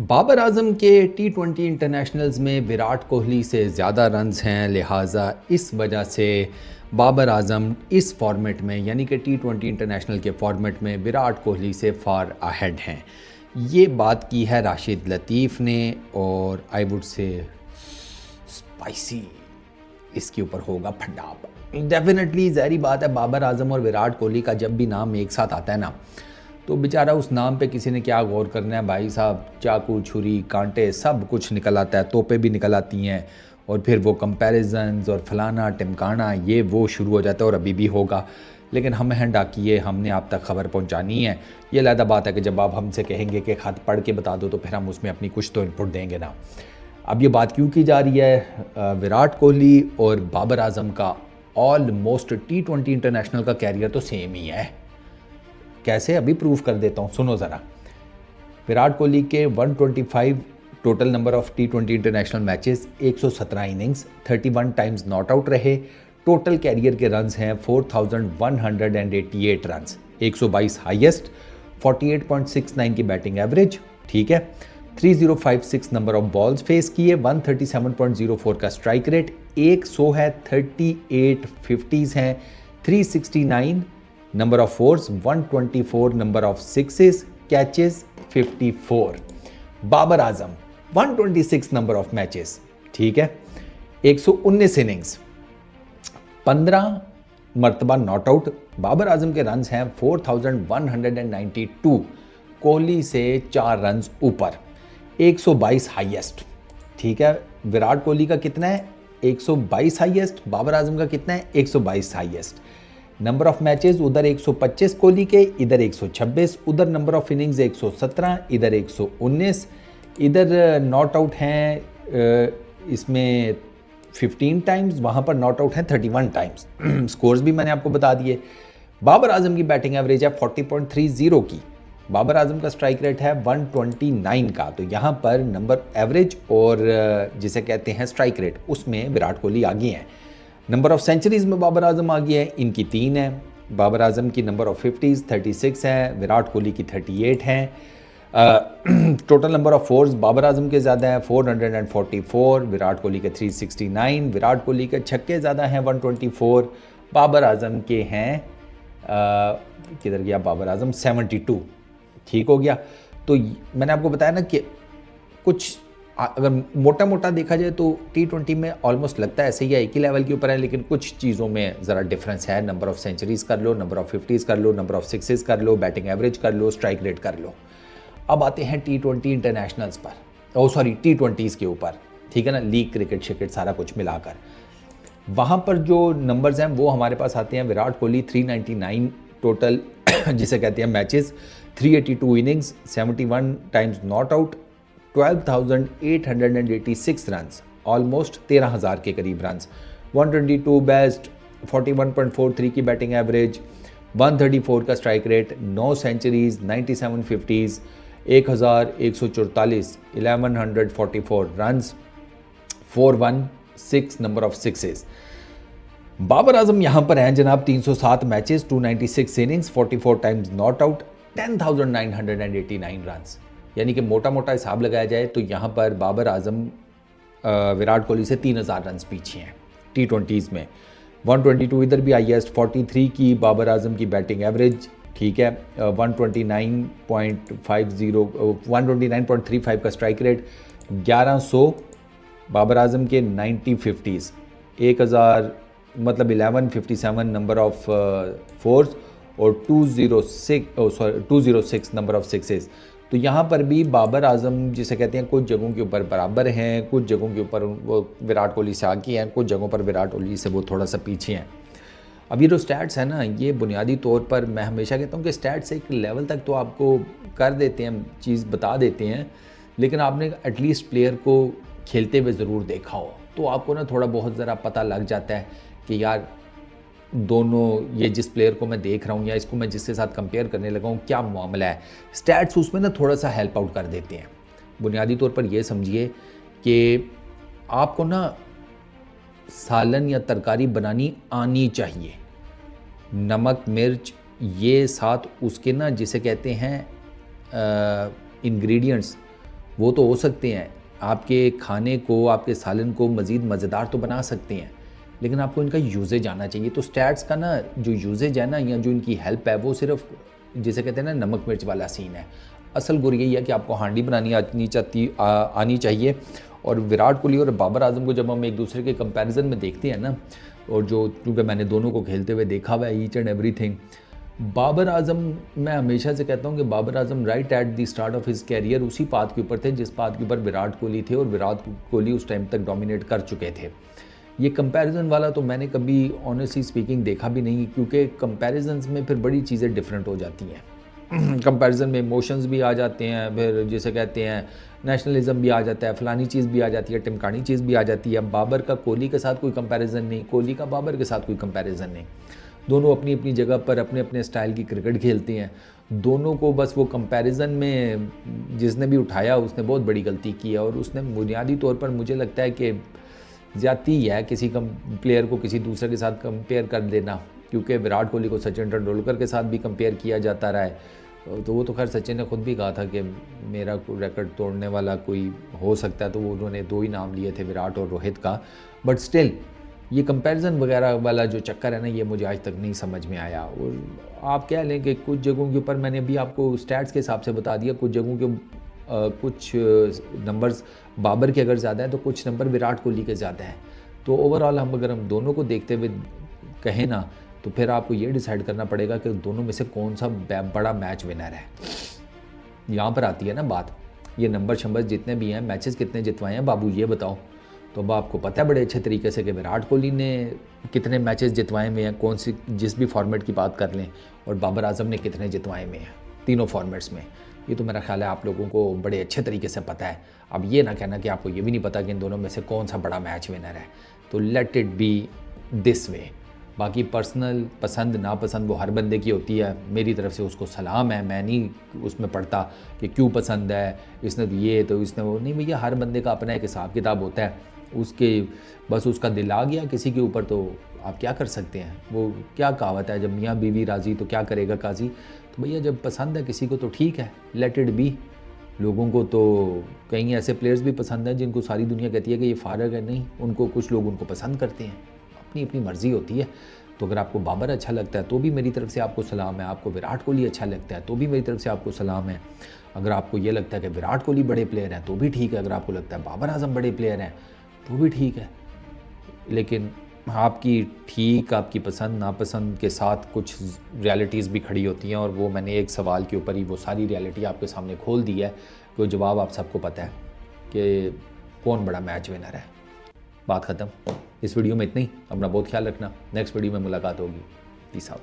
बाबर आजम के T20 internationals में विराट कोहली से ज़्यादा रन्स हैं, लिहाजा इस वजह से बाबर आजम इस फॉर्मेट में यानी कि T20 इंटरनेशनल के फॉर्मेट में विराट कोहली से फार अहेड हैं। ये बात की है राशिद लतीफ़ ने और आई वुड से स्पाइसी इसके ऊपर होगा फड्डा। डेफिनेटली ज़ाहिर बात है, बाबर आजम और विराट कोहली का जब भी नाम एक साथ आता है ना, तो बेचारा उस नाम पे किसी ने क्या गौर करना है भाई साहब। चाकू, छुरी, कांटे सब कुछ निकल आता है, तोपें भी निकल आती हैं और फिर वो कंपैरिजन्स और फलाना टिमकाना ये वो शुरू हो जाता है और अभी भी होगा। लेकिन हम हैं डाकिए, हमने आप तक खबर पहुंचानी है। ये अलग बात है कि जब आप हमसे कहेंगे कि खत पढ़ के बता दो तो फिर हम उसमें अपनी कुछ तो इनपुट देंगे ना। अब ये बात क्यों की जा रही है, विराट कोहली और बाबर आजम का ऑलमोस्ट T20 इंटरनेशनल का कैरियर तो सेम ही है। कैसे, अभी प्रूव कर देता हूँ, सुनो ज़रा। विराट कोहली के 125 total number of T20 international matches, 117 innings, 31 times not out रहे। टोटल कैरियर के रन्स हैं 4188 रन्स, 122 हाईएस्ट, 48.69 की बैटिंग एवरेज, ठीक है। 3056 नंबर ऑफ बॉल्स फेस किए, 137.04 का स्ट्राइक रेट, 100 है, 38 50s हैं, 369 number of fours, 124 number of sixes, catches 54। Babar Azam 126 number of matches, ठीक है, 119 इनिंग्स, 15 मरतबा नॉट आउट। बाबर आजम के रन्स हैं 4192, कोहली से 4 रन्स ऊपर, 122 हाईएस्ट, ठीक है। विराट कोहली का कितना है, 122 हाईएस्ट, बाबर आजम का कितना है, 122 हाईएस्ट। नंबर ऑफ मैचेस उधर 125 कोहली के, इधर 126, उधर नंबर ऑफ इनिंग्स 117, इधर 119, इधर नॉट आउट हैं इसमें 15 टाइम्स, वहाँ पर नॉट आउट हैं 31 टाइम्स। स्कोर्स भी मैंने आपको बता दिए। बाबर आजम की बैटिंग एवरेज है 40.30 की, बाबर आजम का स्ट्राइक रेट है 129 का। तो यहाँ पर नंबर एवरेज और जिसे कहते हैं स्ट्राइक रेट, उसमें विराट कोहली आगे हैं। नंबर ऑफ सेंचुरीज में बाबर आजम आगे है, इनकी 3 है। बाबर आजम की नंबर ऑफ 50s 36 है, विराट कोहली की 38 हैं। Total number of fours Babar Azam के ज़्यादा है, 444, विराट कोहली के 369। विराट कोहली के छक्के ज़्यादा हैं 124, बाबर आजम के हैं किधर गया बाबर आजम, 72, ठीक हो गया। तो मैंने आपको बताया ना कि कुछ अगर मोटा मोटा देखा जाए तो T20 में ऑलमोस्ट लगता है ऐसे ही है, एक ही लेवल के ऊपर है, लेकिन कुछ चीज़ों में ज़रा डिफरेंस है। नंबर ऑफ सेंचुरीज कर लो, नंबर ऑफ 50s कर लो, नंबर ऑफ सिक्सेस कर लो, बैटिंग एवरेज कर लो, स्ट्राइक रेट कर लो। अब आते हैं T20 इंटरनेशनल्स पर, सॉरी T20s के ऊपर, ठीक है ना, लीग क्रिकेट शिकेट सारा कुछ मिलाकर। वहाँ पर जो नंबर्स हैं वो हमारे पास आते हैं। विराट कोहली 399 टोटल जिसे कहते हैं matches, 382 innings, 71 times not out, 12,886 runs, almost 13,000 के करीब रन्स, 122 बेस्ट, 41.43 की बैटिंग एवरेज, 134 का strike rate, 9 centuries, 97 50s, 1,144, 1144 runs, 416 number of sixes. Babar Azam यहाँ पर हैं जनाब, 307 matches, 296 innings, 44 times not out, 10,989 runs. यानी कि मोटा मोटा हिसाब लगाया जाए तो यहाँ पर बाबर आजम विराट कोहली से 3,000 रन्स पीछे हैं T20s में। 122 इधर भी हाईएस्ट, 43 की बाबर आजम की बैटिंग एवरेज, ठीक है, 129.35 का स्ट्राइक रेट, 1100 बाबर आजम के, 90 50s, 1000 मतलब 1157 नंबर ऑफ फोर्स और 206 नंबर ऑफ सिक्सेस। तो यहाँ पर भी बाबर आजम जिसे कहते हैं कुछ जगहों के ऊपर बराबर हैं, कुछ जगहों के ऊपर वो विराट कोहली से आगे हैं, कुछ जगहों पर विराट कोहली से वो थोड़ा सा पीछे हैं। अब ये जो स्टैट्स है ना, ये बुनियादी तौर पर मैं हमेशा कहता हूँ कि स्टैट्स एक लेवल तक तो आपको कर देते हैं, चीज़ बता देते हैं, लेकिन आपने एटलीस्ट प्लेयर को खेलते हुए ज़रूर देखा हो तो आपको ना थोड़ा बहुत ज़रा पता लग जाता है कि यार दोनों, ये जिस प्लेयर को मैं देख रहा हूँ या इसको मैं जिसके साथ कंपेयर करने लगा हूँ, क्या मामला है। स्टैट्स उसमें ना थोड़ा सा हेल्प आउट कर देते हैं। बुनियादी तौर पर ये समझिए कि आपको ना सालन या तरकारी बनानी आनी चाहिए, नमक मिर्च ये साथ उसके ना जिसे कहते हैं इंग्रेडिएंट्स वो तो हो सकते हैं, आपके खाने को, आपके सालन को मज़ीद मज़ेदार तो बना सकते हैं, लेकिन आपको इनका यूजेज आना चाहिए। तो स्टैट्स का ना जो यूजेज है ना, या जो इनकी हेल्प है, वो सिर्फ जिसे कहते हैं ना नमक मिर्च वाला सीन है। असल गुर यही है कि आपको हांडी बनानी आनी चाहिए। और विराट कोहली और बाबर आजम को जब हम एक दूसरे के कंपैरिजन में देखते हैं ना, और जो क्योंकि मैंने दोनों को खेलते हुए देखा हुआ है each and everything, Babar Azam, मैं हमेशा से कहता हूँ कि Babar Azam right at the start of his career उसी पाथ के ऊपर थे जिस पाथ के ऊपर विराट कोहली थे, और विराट कोहली उस टाइम तक डोमिनेट कर चुके थे। ये कंपैरिजन वाला तो मैंने कभी ऑनेस्टली स्पीकिंग देखा भी नहीं, क्योंकि कंपैरिजन्स में फिर बड़ी चीज़ें डिफरेंट हो जाती हैं। कंपैरिजन में इमोशंस भी आ जाते हैं, फिर जिसे कहते हैं नेशनलिज्म भी आ जाता है, फलानी चीज़ भी आ जाती है, टिमकानी चीज़ भी आ जाती है। बाबर का कोहली के साथ कोई कंपैरिजन नहीं, कोहली का बाबर के साथ कोई कंपैरिजन नहीं। दोनों अपनी अपनी जगह पर अपने अपने स्टाइल की क्रिकेट खेलते हैं। दोनों को बस वो कंपैरिजन में जिसने भी उठाया उसने बहुत बड़ी गलती की है, और उसने बुनियादी तौर पर मुझे लगता है कि ज़्यादती है किसी प्लेयर को किसी दूसरे के साथ कंपेयर कर देना, क्योंकि विराट कोहली को सचिन तेंदुलकर के साथ भी कंपेयर किया जाता रहा है। तो वो तो खैर सचिन ने खुद भी कहा था कि मेरा रिकॉर्ड तोड़ने वाला कोई हो सकता है, तो वो उन्होंने 2 ही नाम लिए थे, विराट और रोहित का। बट स्टिल ये कंपैरिजन वगैरह वाला जो चक्कर है ना, ये मुझे आज तक नहीं समझ में आया। और आप कह लें कि कुछ जगहों के ऊपर मैंने अभी आपको स्टैट्स के हिसाब से बता दिया, कुछ जगहों के कुछ नंबर्स बाबर के अगर ज़्यादा हैं तो कुछ नंबर विराट कोहली के ज़्यादा हैं। तो ओवरऑल अगर हम दोनों को देखते हुए कहें ना, तो फिर आपको ये डिसाइड करना पड़ेगा कि दोनों में से कौन सा बड़ा मैच विनर है। यहाँ पर आती है ना बात, ये नंबर शंबर जितने भी हैं, मैचेस कितने जितवाए हैं बाबू ये बताओ। तो अब आपको पता है बड़े अच्छे तरीके से कि विराट कोहली ने कितने मैचेस जितवाए हुए हैं, कौन सी जिस भी फॉर्मेट की बात कर लें, और बाबर आजम ने कितने जितवाए हुए हैं तीनों फॉर्मेट्स में। ये तो मेरा ख्याल है आप लोगों को बड़े अच्छे तरीके से पता है। अब ये ना कहना कि आपको ये भी नहीं पता कि इन दोनों में से कौन सा बड़ा मैच विनर है। तो let it be this way. बाकी पर्सनल पसंद नापसंद वो हर बंदे की होती है, मेरी तरफ से उसको सलाम है। मैं नहीं उसमें पढ़ता कि क्यों पसंद है, इसने तो ये तो इसने वो, नहीं भैया, हर बंदे का अपना एक हिसाब किताब होता है। उसके बस उसका दिल आ गया किसी के ऊपर तो आप क्या कर सकते हैं। वो क्या कहावत है, जब मियाँ बीवी राज़ी तो क्या करेगा काजी। तो भैया जब पसंद है किसी को तो ठीक है, लेट इट बी। लोगों को तो कई ऐसे प्लेयर्स भी पसंद हैं जिनको सारी दुनिया कहती है कि ये फारग है, नहीं, उनको कुछ लोग उनको पसंद करते हैं, अपनी अपनी मर्ज़ी होती है। तो अगर आपको बाबर अच्छा लगता है तो भी मेरी तरफ से आपको सलाम है, आपको विराट कोहली अच्छा लगता है तो भी मेरी तरफ से आपको सलाम है। अगर आपको ये लगता है कि विराट कोहली बड़े प्लेयर हैं तो भी ठीक है, अगर आपको लगता है बाबर आजम बड़े प्लेयर हैं तो भी ठीक है। लेकिन आपकी पसंद नापसंद के साथ कुछ रियलिटीज़ भी खड़ी होती हैं, और वो मैंने एक सवाल के ऊपर ही वो सारी रियलिटी आपके सामने खोल दी है कि जवाब आप सबको पता है कि कौन बड़ा मैच विनर है। बात ख़त्म। इस वीडियो में इतना ही। अपना बहुत ख्याल रखना, नेक्स्ट वीडियो में मुलाकात होगी। Peace out.